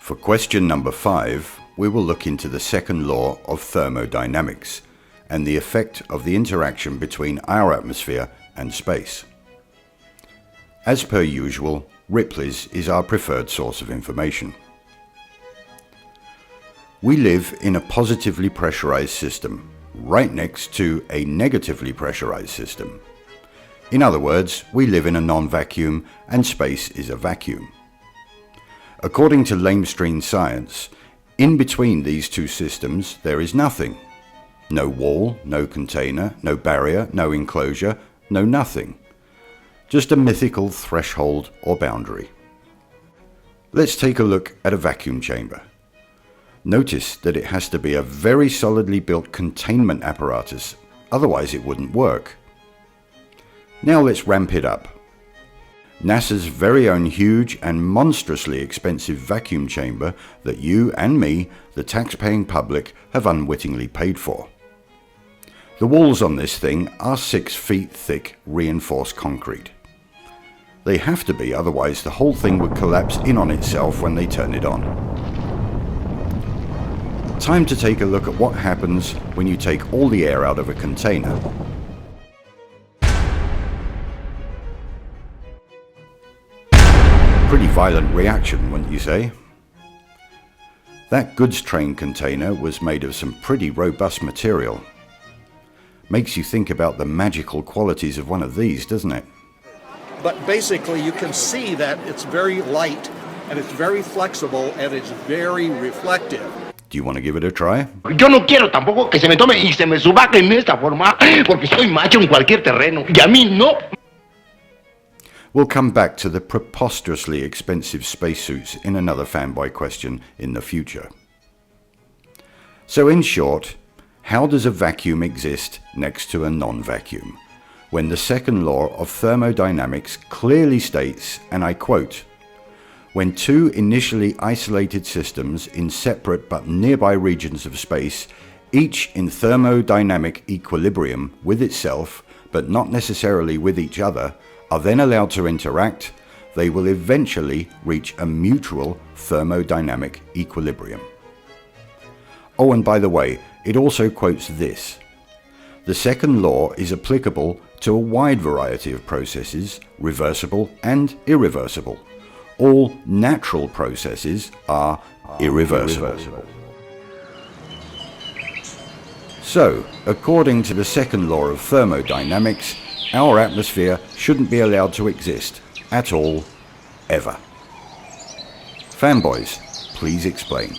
For question number 5, we will look into the second law of thermodynamics and the effect of the interaction between our atmosphere and space. As per usual, Ripley's is our preferred source of information. We live in a positively pressurized system, right next to a negatively pressurized system. In other words, we live in a non-vacuum and space is a vacuum. According to lamestream science, in between these two systems there is nothing. No wall, no container, no barrier, no enclosure, no nothing. Just a mythical threshold or boundary. Let's take a look at a vacuum chamber. Notice that it has to be a very solidly built containment apparatus, otherwise it wouldn't work. Now let's ramp it up. NASA's very own huge and monstrously expensive vacuum chamber that you and me, the tax-paying public, have unwittingly paid for. The walls on this thing are 6 feet thick reinforced concrete. They have to be, otherwise the whole thing would collapse in on itself when they turn it on. Time to take a look at what happens when you take all the air out of a container. Pretty violent reaction, wouldn't you say? That goods train container was made of some pretty robust material. Makes you think about the magical qualities of one of these, doesn't it? But basically you can see that it's very light and it's very flexible and it's very reflective. Do you want to give it a try? Yo no quiero tampoco que se me tome y se me suba en esta forma, porque soy macho en cualquier terreno y a mí no. We'll come back to the preposterously expensive spacesuits in another fanboy question in the future. So in short, how does a vacuum exist next to a non-vacuum, when the second law of thermodynamics clearly states, and I quote, "When two initially isolated systems in separate but nearby regions of space, each in thermodynamic equilibrium with itself, but not necessarily with each other, are then allowed to interact, they will eventually reach a mutual thermodynamic equilibrium." Oh, and by the way, it also quotes this: "The second law is applicable to a wide variety of processes, reversible and irreversible. All natural processes are irreversible." So, according to the second law of thermodynamics, our atmosphere shouldn't be allowed to exist at all, ever. Fanboys, please explain.